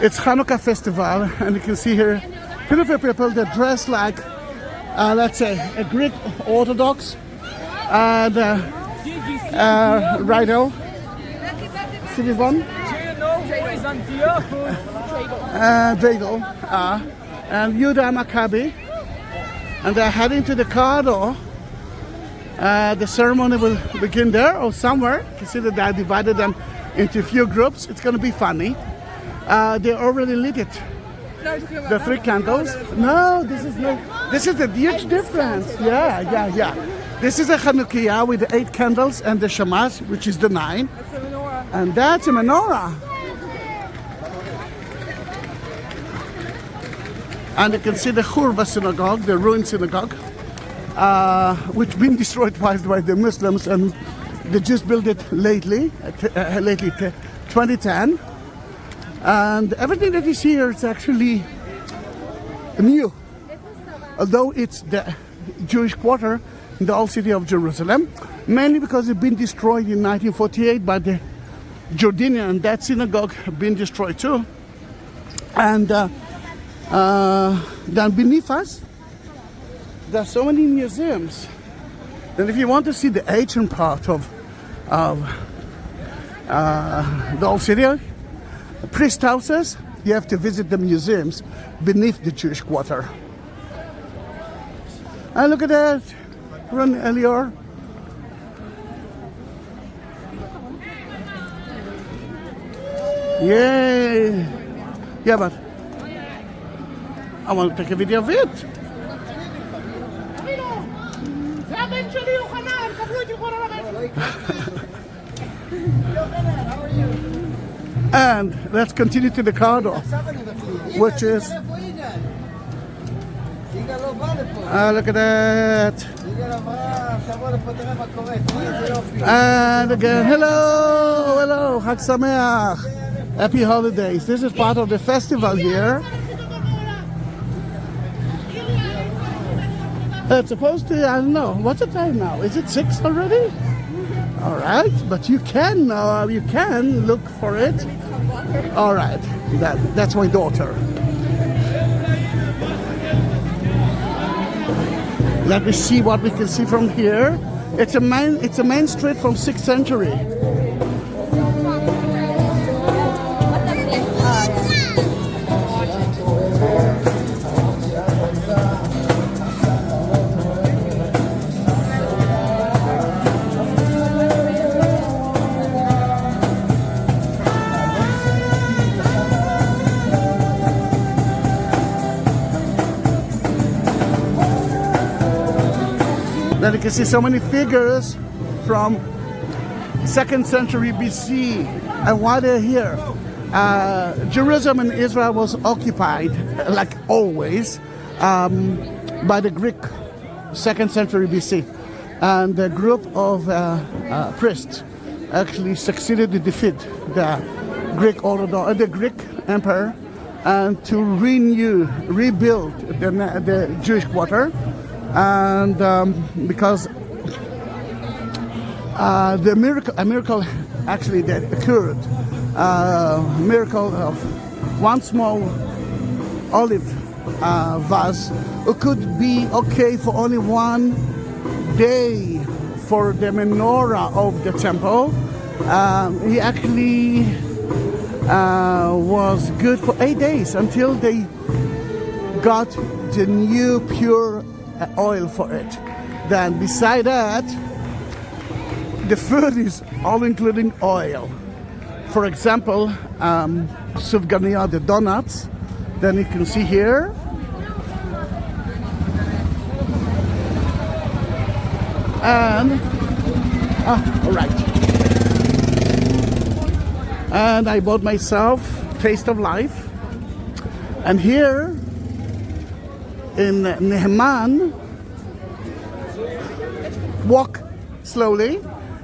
It's Hanukkah festival, and you can see here beautiful people that dress like, let's say, a Greek Orthodox and Rido. Dreidel, and Judah the Maccabee, and they're heading to the cardo. The ceremony will begin there or somewhere. You can see that I divided them into a few groups. It's going to be funny. They already lit it. The 3 candles. No, this is not. This is a huge difference. Yeah. This is a Chanukah with the 8 candles and the shamas, which is the 9. That's a menorah. And that's a menorah. And you can see the Hurva synagogue, the ruined synagogue, which been destroyed twice by the Muslims, and they just built it lately, 2010. And everything that is here is actually new, although it's the Jewish quarter in the old city of Jerusalem, mainly because it's been destroyed in 1948 by the Jordanian, and that synagogue been destroyed too. And then beneath us, there are so many museums. And if you want to see the ancient part of the old city, priest houses, you have to visit the museums beneath the Jewish quarter. And look at that, Ron Elior. Yay! Yeah, but I want to take a video of it. And let's continue to the cardo, which is, look at that. And again, hello, Chag Sameach, happy holidays. This is part of the festival here. It's supposed to, I don't know, what's the time now? Is it 6 already? All right, but you can look for it. All right, that's my daughter. Let me see what we can see from here. It's a main street from 6th century. Then you can see so many figures from 2nd century BC. And why they're here? Jerusalem and Israel was occupied, like always, by the Greek, 2nd century BC. And the group of priests actually succeeded to defeat the Greek emperor, and to rebuild the Jewish quarter. And because a miracle actually that occurred, miracle of one small olive vase, it could be okay for only 1 day for the menorah of the temple. He actually was good for 8 days until they got the new pure oil for it. Then beside that, the food is all including oil. For example, sufganiyah, the donuts. Then you can see here. And all right. And I bought myself Taste of Life. And here in Nehman, walk slowly,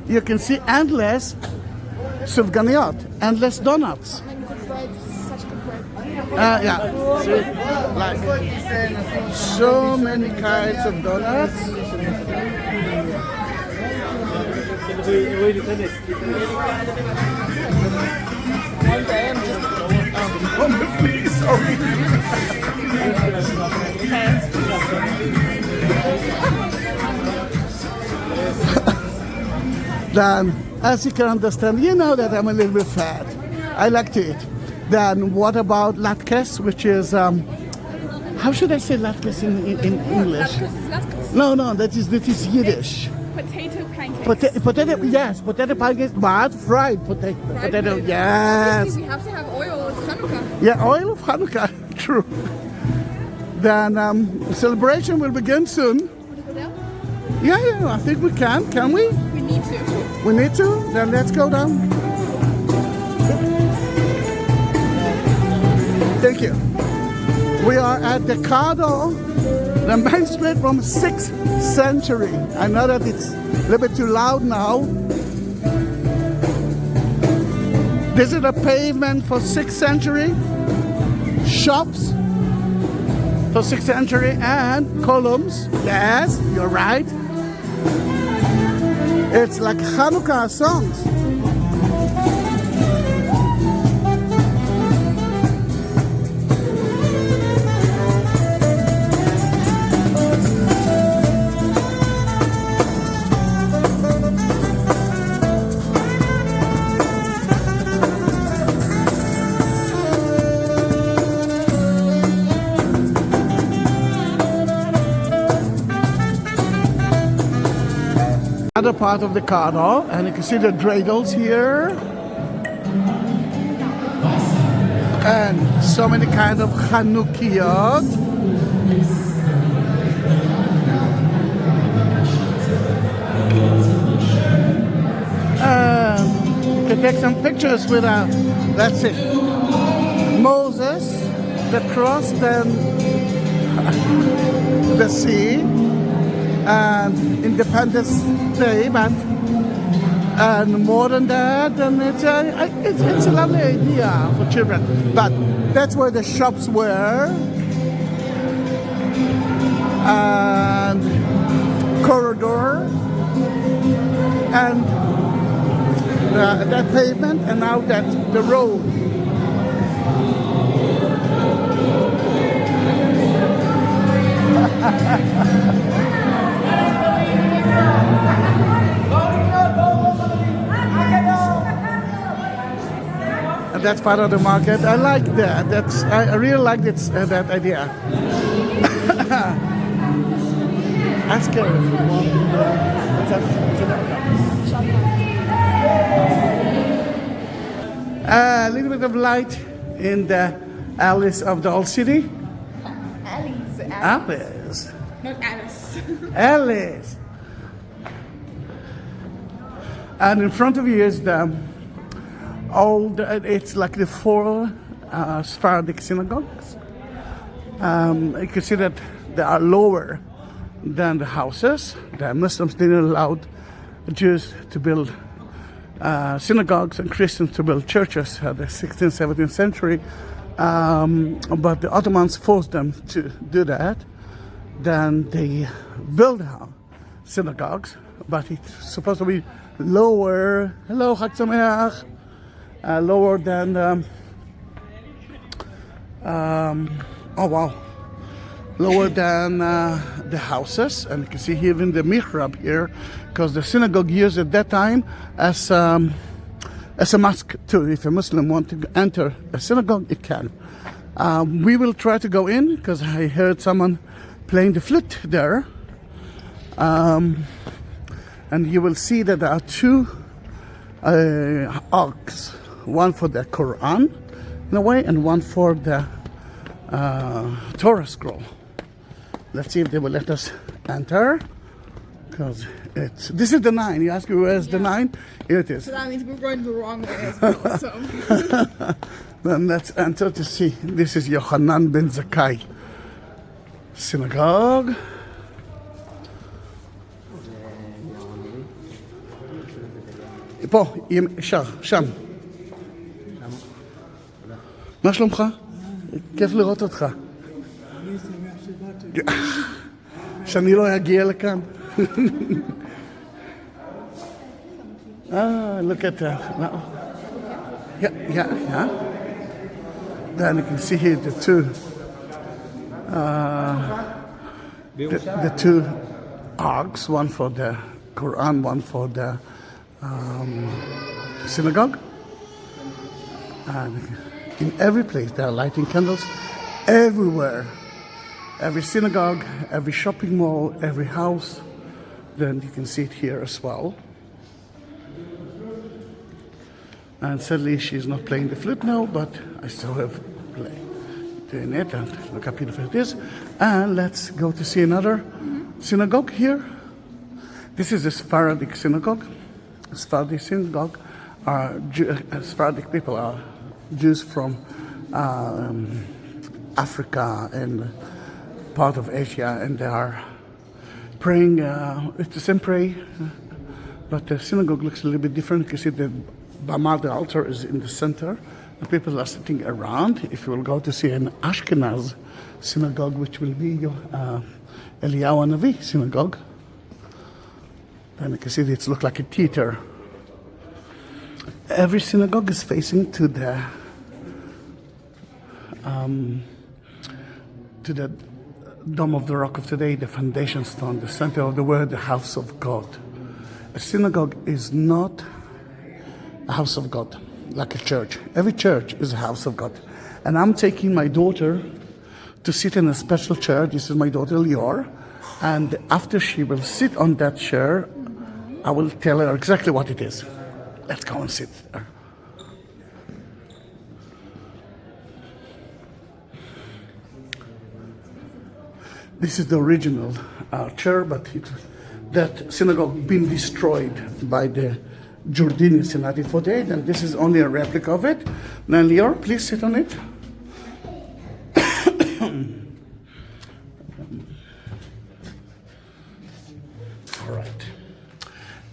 you can see endless sufganiyot, endless donuts. Yeah, see, like so many kinds of donuts. Sorry. Then, as you can understand, you know that I'm a little bit fat. I like to eat. Then, what about latkes, which is, how should I say latkes in English? Latkes. No, that is Yiddish. Potato pancakes. Potato, yes, potato pancakes, but fried potato. Potato, Fried. yes. Obviously, we have to have oil. It's Chanukah. Yeah, oil of Hanukkah, true. Then celebration will begin soon. Want to go down? Yeah, I think we can. Can we? We need to. We need to? Then let's go down. Thank you. We are at the cardo, the main street from 6th century. I know that it's a little bit too loud now. This is a pavement for 6th century, shops for 6th century, and columns. Yes, you're right. It's like Hanukkah songs. Other part of the cardo, and you can see the dreidels here, and so many kind of Chanukah. You can take some pictures with let's see, Moses, the cross, then the sea, and Independence Day, and more than that, and it's a lovely idea for children. But that's where the shops were, and corridor, and that pavement, and now that's the road. And that's part of the market. I like that. I really like that idea. Ask her if you want. A little bit of light in the alleys of the old city. Alleys. Not Alice. Alleys. And in front of you is the old, it's like the four Sephardic synagogues. You can see that they are lower than the houses. The Muslims didn't allow Jews to build synagogues and Christians to build churches in the 16th, 17th century. But the Ottomans forced them to do that. Then they built synagogues, but it's supposed to be lower. Hello, Chag Sameach. Lower than oh wow, lower than the houses. And you can see here in the mihrab here, because the synagogue used at that time as a mosque too. If a Muslim wants to enter a synagogue, it can. We will try to go in because I heard someone playing the flute there, and you will see that there are two arcs, one for the Quran in a way and one for the Torah scroll. Let's see if they will let us enter, because this is the 9. You ask me where's the 9? Here it is. So that means we're going the wrong way as well. So. Then let's enter to see. This is Yochanan ben Zakkai synagogue. פה, שם. מה שלומך? כיף לראות אותך. שאני לא אגיע לכאן. Look at that. Yeah. Then you can see here the two arcs, one for the Quran, one for the synagogue. And in every place they are lighting candles everywhere. Every synagogue, every shopping mall, every house. Then you can see it here as well. And sadly she's not playing the flute now, but I still have doing it, and look how beautiful it is. And let's go to see another synagogue here. This is a Sephardic synagogue. Sephardic synagogue are Sephardic people are Jews from Africa and part of Asia, and they are praying. It's the same prayer, but the synagogue looks a little bit different. You can see the Bama, the altar, is in the center. The people are sitting around. If you will go to see an Ashkenaz synagogue, which will be Eliyahu Hanavi synagogue, then you can see it looks like a theater. Every synagogue is facing to the Dome of the Rock of Today, the foundation stone, the center of the word, the house of God. A synagogue is not a house of God like a church. Every church is a house of God. And I'm taking my daughter to sit in a special chair. This is my daughter Lior. And after she will sit on that chair, I will tell her exactly what it is. Let's go and sit there. This is the original chair, but that synagogue been destroyed by the Jordanians in 1948, and this is only a replica of it. Now, Lior, please sit on it. All right.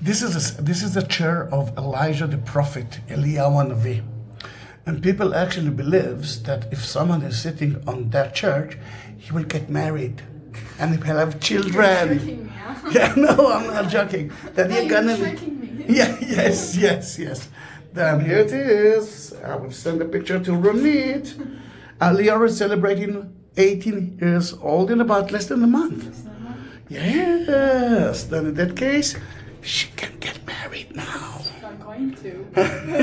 This is the chair of Elijah the prophet, Eliyahu Hanavi. And people actually believes that if someone is sitting on that chair, he will get married and he will have children. You're tricking me, huh? Yeah, no, I'm not joking. That No, you're gonna. you're tricking me. Yeah, yes. Then here it is. I will send a picture to Ronit. Lior is celebrating 18 years old in about less than a month. Yes. Then in that case, she can get married now. I'm going to.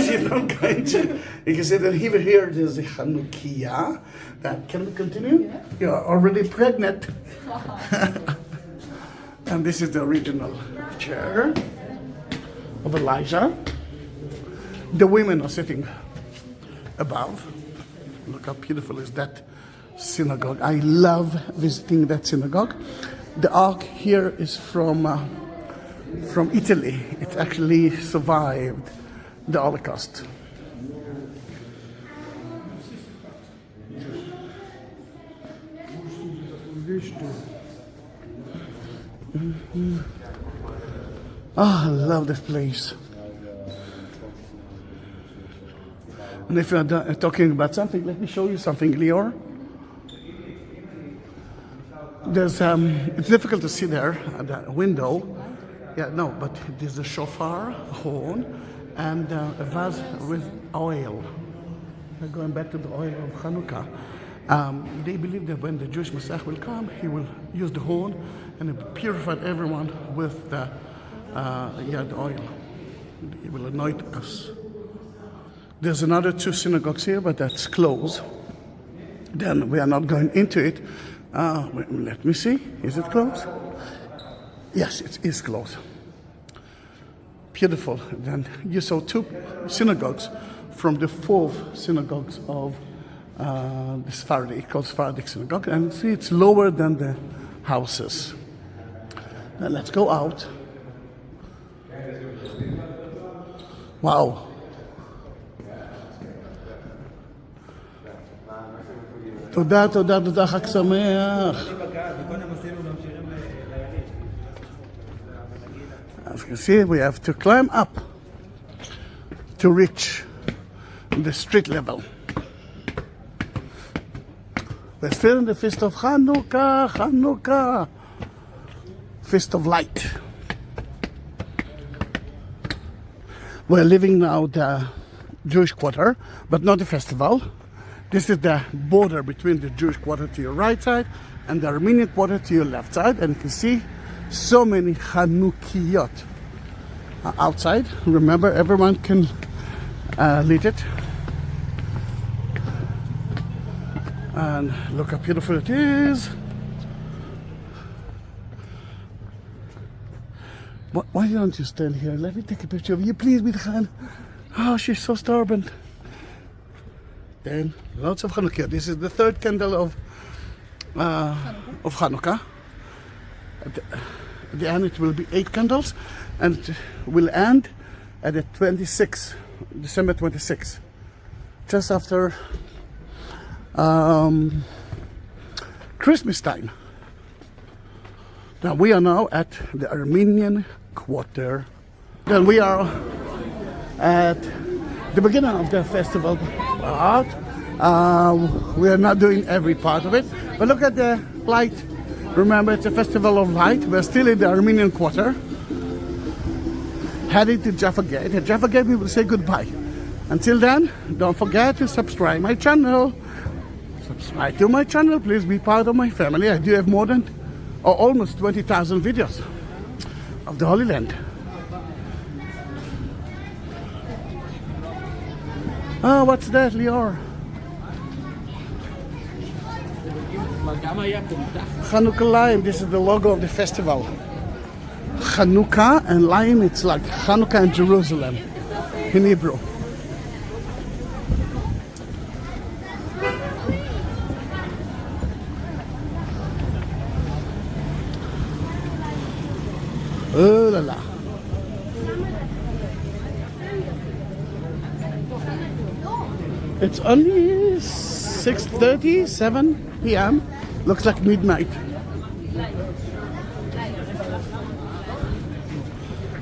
She's not going to. You can see that even here there's a Hanukkah. That can we continue? Yeah. You're already pregnant. And this is the original chair of Elijah. The women are sitting above. Look how beautiful is that synagogue. I love visiting that synagogue. The ark here is from Italy. It actually survived the Holocaust. Oh, I love this place. And if you're talking about something, let me show you something, Lior. There's it's difficult to see there at the window. Yeah, no, but there's a shofar, a horn, and a vase with oil. Going back to the oil of Chanukah. They believe that when the Jewish Messiah will come, he will use the horn and he will purify everyone with the oil. He will anoint us. There's another 2 synagogues here, but that's closed. Then we are not going into it. Let me see. Is it closed? Yes, it is closed. Beautiful. Then you saw 2 synagogues from the 4th synagogues of the Sephardic, called Sephardic synagogue. And see, it's lower than the houses. Now let's go out. Wow. תודה, חג שמח. As you can see, we have to climb up to reach the street level. We're still in the Feast of Hanukkah, Feast of Light. We're leaving now the Jewish quarter, but not the festival. This is the border between the Jewish quarter to your right side and the Armenian quarter to your left side. And you can see so many Chanukiyot outside. Remember, everyone can lit it. And look how beautiful it is. Why don't you stand here? Let me take a picture of you, please, with Han. Oh, she's so stubborn. Then lots of Hanukkah. This is the third candle of Hanukkah. At the end, it will be 8 candles, and it will end at the 26th, December 26th, just after Christmas time. Now we are now at the Armenian quarter. Then we are at the beginning of the festival part. We are not doing every part of it, but look at the light. Remember, it's a festival of light. We're still in the Armenian quarter, heading to Jaffa Gate. At Jaffa Gate, we will say goodbye. Until then, don't forget to subscribe my channel. Subscribe to my channel. Please be part of my family. I do have more than or almost 20,000 videos of the Holy Land. Oh, what's that, Lior? Chanukah lime. This is the logo of the festival. Chanukah and lime, it's like Hanukkah and Jerusalem in Hebrew. Oh la la. It's only 6:30, 7 p.m. Looks like midnight.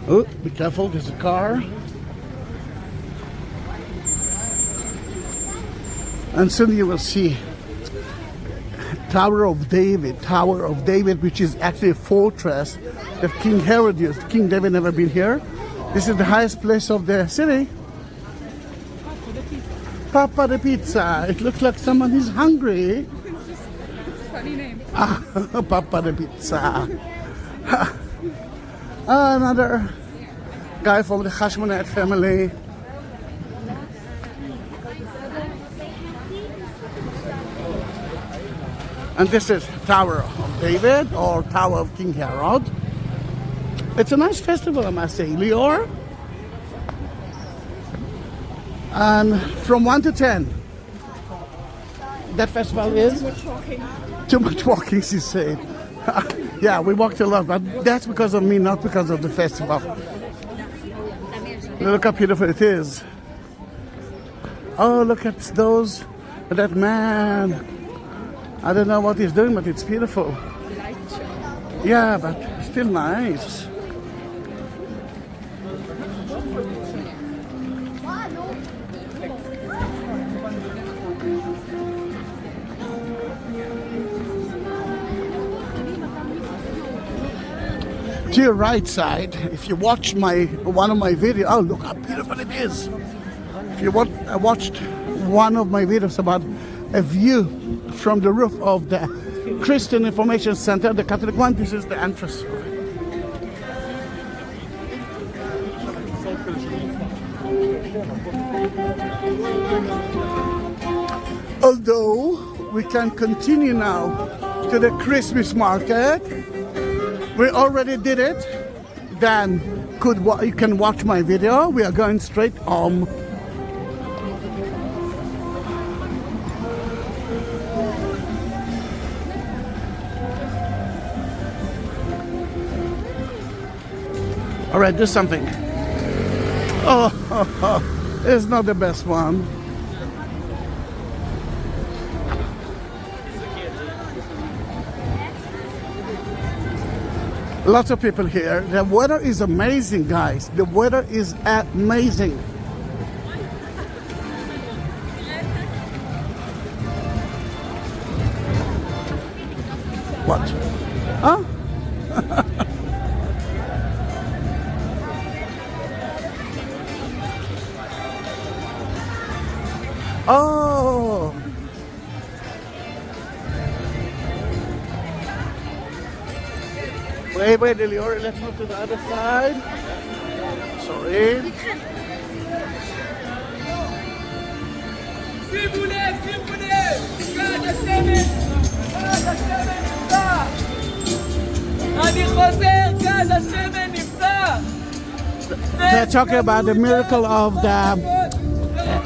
Oh, be careful, there's a car. And soon you will see Tower of David, which is actually a fortress that King Herod used. King David never been here. This is the highest place of the city. Papa the Pizza. It looks like someone is hungry. Funny name. Papa the Pizza. Another guy from the Hashmonite family. And this is Tower of David or Tower of King Herod. It's a nice festival, I must say. Lior? And from 1 to 10, that festival is? Too much walking. Too much walking, she said. Yeah, we walked a lot, but that's because of me, not because of the festival. Look how beautiful it is. Oh, look at that man. I don't know what he's doing, but it's beautiful. Light show. Yeah, but still nice. To your right side, if you watch one of my videos, oh look how beautiful it is. If you watched one of my videos about a view from the roof of the Christian Information Center, the Catholic one, this is the entrance. Although we can continue now to the Christmas market, we already did it. Then you can watch my video. We are going straight home. All right, do something. Oh, it's not the best one. Lots of people here. The weather is amazing, guys. The weather is amazing. What? Huh? Oh, wait, Elior, let's move to the other side. Sorry. They're talking about the miracle of the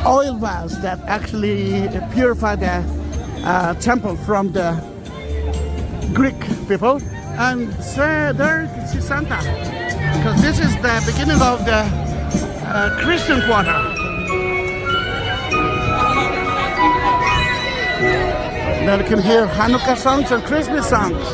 oil vase that actually purified the temple from the Greek people. And there you can see Santa, because this is the beginning of the Christian quarter. Then you can hear Hanukkah songs and Christmas songs.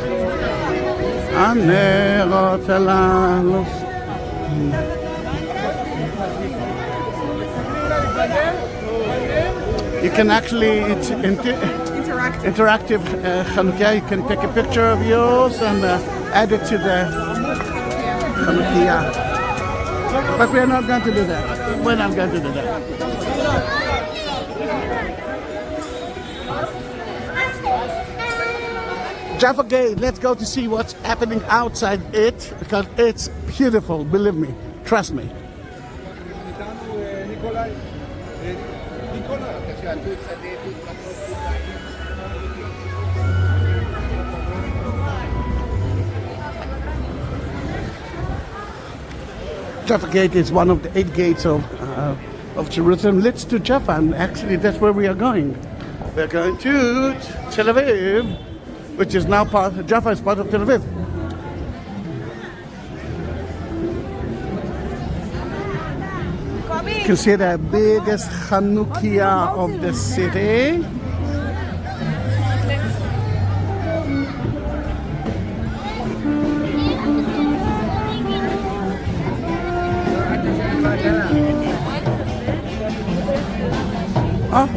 You can actually, it's interactive Chanukah. You can take a picture of yours and add it to the Chanukah. But we are not going to do that. We're not going to do that. Jaffa Gate, let's go to see what's happening outside it, because it's beautiful, believe me, trust me. Jaffa Gate is one of the 8 gates of Jerusalem, leads to Jaffa, and actually that's where we are going. We're going to Tel Aviv, which is now Jaffa is part of Tel Aviv. You can see the biggest Chanukah of the city. Oh,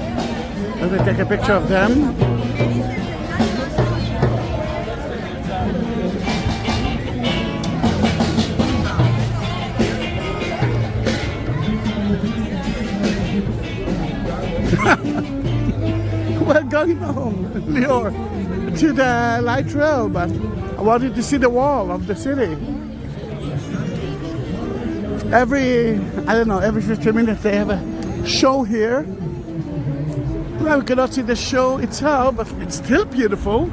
let me take a picture of them. We're going home, Lior, to the light rail, but I wanted to see the wall of the city. Every 15 minutes they have a show here. Well, we cannot see the show itself, but it's still beautiful.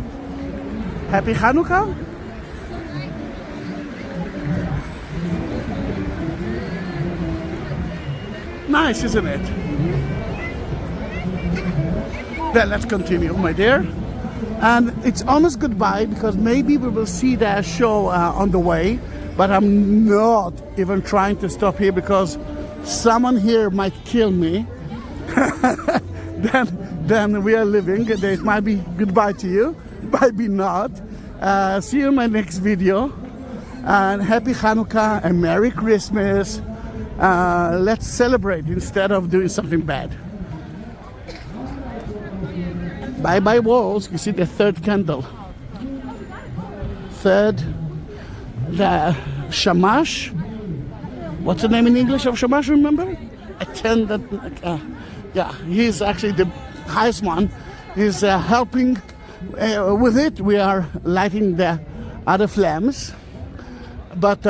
Happy Hanukkah. Nice, isn't it? Then let's continue, my dear. And it's almost goodbye, because maybe we will see the show on the way, but I'm not even trying to stop here because someone here might kill me. then we are leaving. It might be goodbye to you, might be not. See you in my next video. And happy Hanukkah and Merry Christmas. Let's celebrate instead of doing something bad. Bye bye walls. You see the third candle. Third, the shamash. What's the name in English of shamash? Remember? Attendant. Yeah, he's actually the highest one. He's helping with it. We are lighting the other flames, but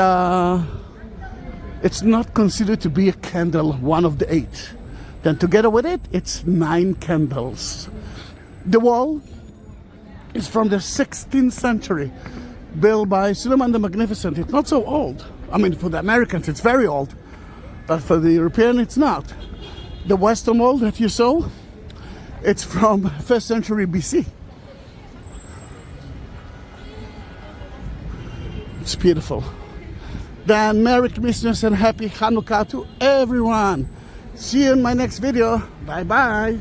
it's not considered to be a candle, one of the 8. Then together with it, it's 9 candles. The wall is from the 16th century, built by Suleiman the Magnificent. It's not so old. I mean, for the Americans, it's very old, but for the European, it's not. The Western wall that you saw, it's from 1st century BC. It's beautiful. Then Merry Christmas and Happy Hanukkah to everyone. See you in my next video. Bye bye.